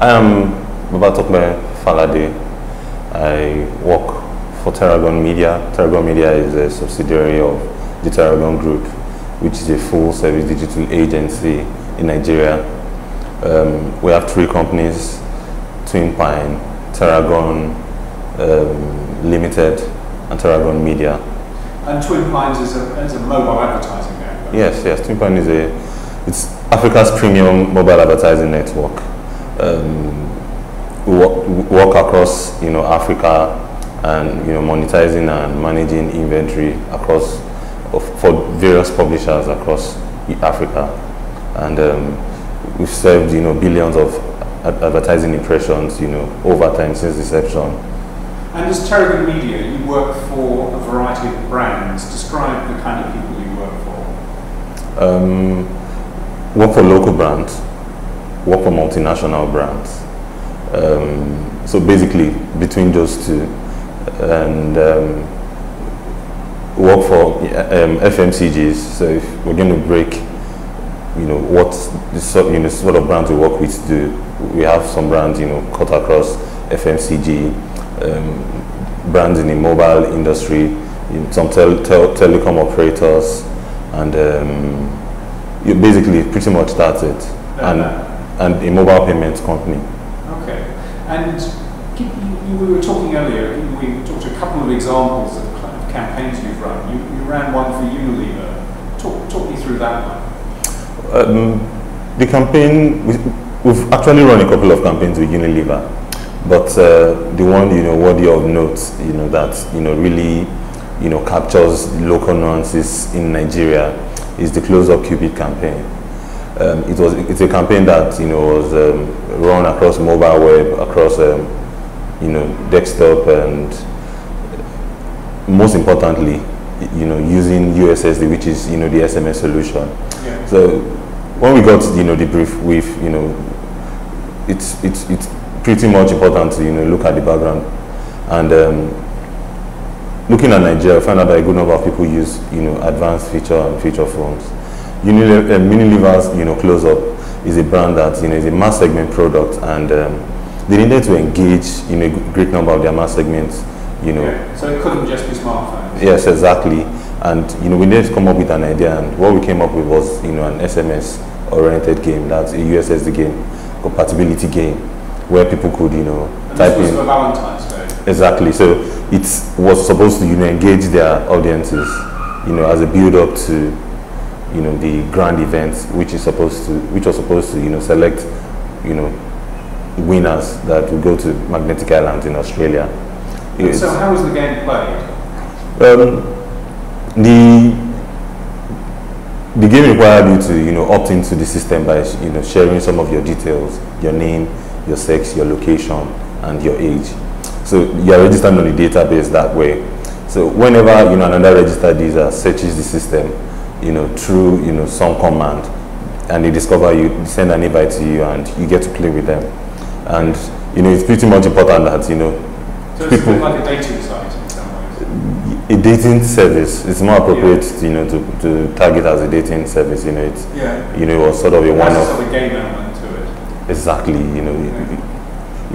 I am Babatope Falade. I work for Terragon Media. Terragon Media is a subsidiary of the Terragon Group, which is a full-service digital agency in Nigeria. We have three companies: Twinpine, Terragon Limited, and Terragon Media. And Twinpine is a mobile advertising network. Yes. Twinpine is it's Africa's premium mobile advertising network. We work across Africa, and monetizing and managing inventory across for various publishers across Africa, and we've served billions of advertising impressions over time since inception. And as Terragon Media, you work for a variety of brands. Describe the kind of people you work for. Work for local brands, work for multinational brands. So basically, between those two, and work for FMCGs. So if we're going to break, what the sort of brands we work with do, we have some brands, cut across FMCG, brands in the mobile industry, some telecom operators, and basically pretty much that's it. And a mobile payments company. Okay. And we were talking earlier, we talked a couple of examples of kind of campaigns you've run. You ran one for Unilever. Talk me through that one. The campaign, we've actually run a couple of campaigns with Unilever, but the one worthy of note, that really captures local nuances in Nigeria is the Close Up Cupid campaign. It's a campaign that was run across mobile web, across desktop, and most importantly, using USSD, which is the SMS solution. Yeah. So when we got the brief with it's pretty much important to look at the background, and looking at Nigeria, I found out that a good number of people use advanced feature phones. Unilever's Close Up is a brand that is a mass segment product, and they needed to engage a great number of their mass segments. Yeah. So it couldn't just be smartphones. Yes, exactly. And we needed to come up with an idea, and what we came up with was an SMS oriented game. That's a USSD game, compatibility game, where people could type in. For Valentine's Day. Exactly. So it was supposed to engage their audiences as a build up to the grand event, which was supposed to select winners that will go to Magnetic Island in Australia. So how was the game played? The game required you to opt into the system by sharing some of your details, your name, your sex, your location, and your age. So you are registered on the database that way. So whenever another registered user searches the system through some command, and they discover you, they send an invite to you, and you get to play with them. And it's pretty much important that so it's people, like a dating site in some ways. A dating service. It's more appropriate to target as a dating service. It was sort of a one-off. Sort of a game element to it. Exactly.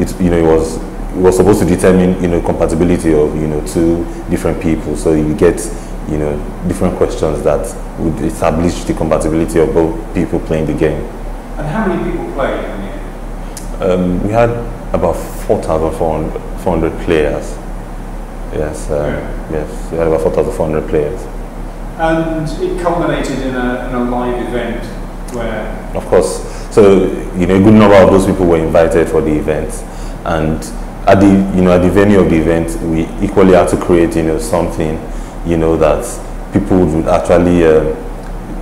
It was supposed to determine compatibility of two different people. So you get different questions that would establish the compatibility of both people playing the game. And how many people played in the end? We had about 4,400 players. Yes, yes, we had about 4,400 players. And it culminated in a live event where... Of course. So, a good number of those people were invited for the event. And at the venue of the event, we equally had to create, something, that people would actually,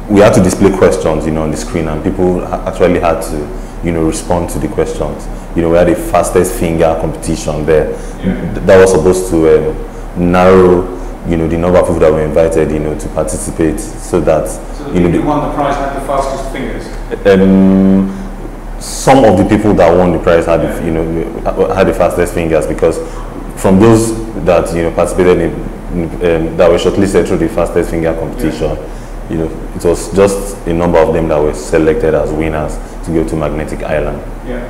we had to display questions, on the screen, and people actually had to, respond to the questions. We had a fastest finger competition there. Yeah. That was supposed to narrow, the number of people that were invited, to participate, so that the people who won the prize had the fastest fingers. Some of the people that won the prize had, had the fastest fingers, because from those that participated in, that were shortlisted through the fastest finger competition, it was just a number of them that were selected as winners to go to Magnetic Island. Yeah.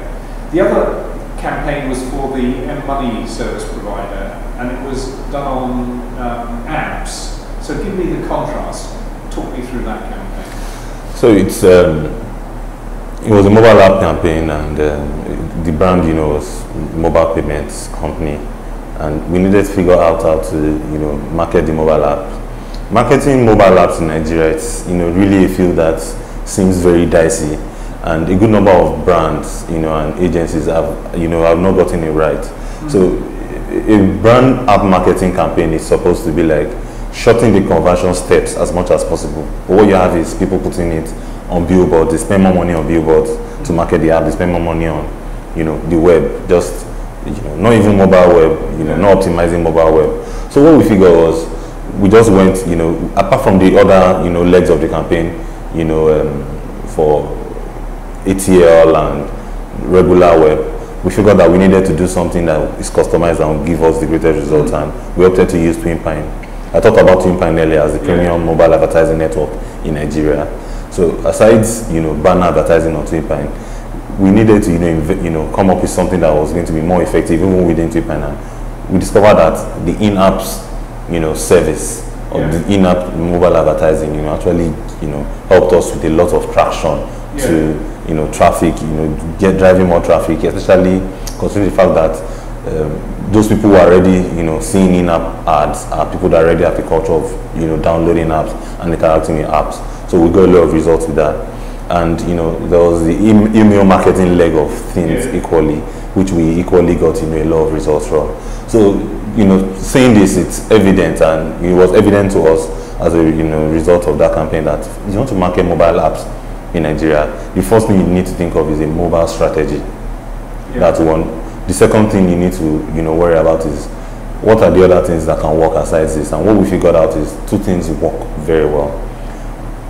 The other campaign was for the M-Money service provider, and it was done on apps. So give me the contrast. Talk me through that campaign. So it was a mobile app campaign, and the brand, was mobile payments company, and we needed to figure out how to, market the mobile app. Marketing mobile apps in Nigeria, it's really a field that seems very dicey, and a good number of brands, and agencies have not gotten it right. So a brand app marketing campaign is supposed to be like shortening the conversion steps as much as possible. But what you have is people putting it on billboards. They spend more money on billboards to market the app. They spend more money on, the web. Just, not even mobile web. Not optimizing mobile web. So what we figured was, we just went, apart from the other, legs of the campaign, for ATL and regular web, we figured that we needed to do something that is customized and will give us the greatest results, and we opted to use Twinpine. I talked about Twinpine earlier as the premium mobile advertising network in Nigeria. So aside, banner advertising on Twinpine, we needed to, come up with something that was going to be more effective even within Twinpine. And we discovered that the in-apps, service of the in-app mobile advertising, actually, helped us with a lot of traction to, traffic, driving more traffic, especially considering the fact that those people who are already, seeing in-app ads are people that already have the culture of, downloading apps and interacting with apps. So we got a lot of results with that. And, there was the email marketing leg of things equally, which we equally got, a lot of results from. So, saying this, it's evident, and it was evident to us as a, result of that campaign that if you want to market mobile apps in Nigeria, the first thing you need to think of is a mobile strategy. That's one. The second thing you need to, worry about is what are the other things that can work aside this. And what we figured out is two things work very well: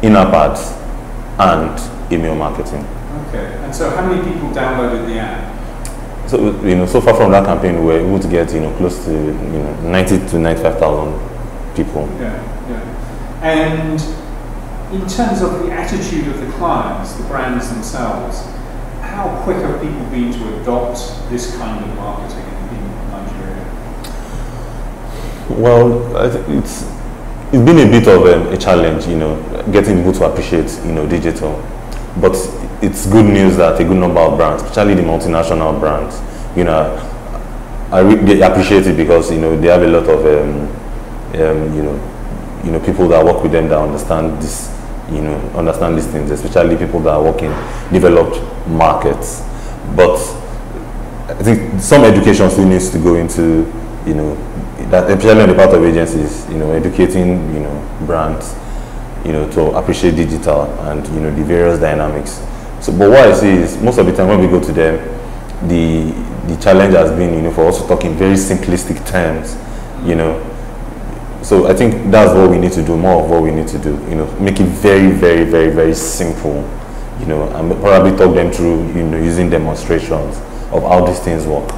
in-app ads and email marketing. Okay. And so, how many people downloaded the app? So, so far from that campaign, we were able to get, close to, 90 to 95,000 people. Yeah. And in terms of the attitude of the clients, the brands themselves, how quick have people been to adopt this kind of marketing in Nigeria? Well, I think it's been a bit of a challenge, getting people to appreciate, digital. But it's good news that a good number of brands, especially the multinational brands, they appreciate it because they have a lot of people that work with them that understand this, understand these things, especially people that are working developed markets. But I think some education still needs to go into, that especially on the part of agencies, educating, brands, to appreciate digital and, the various dynamics. So, but what I see is most of the time when we go to them, the challenge has been, for us to talk in very simplistic terms, So I think that's what we need to do, more of what we need to do, make it very, very, very, very simple, and probably talk them through, using demonstrations of how these things work.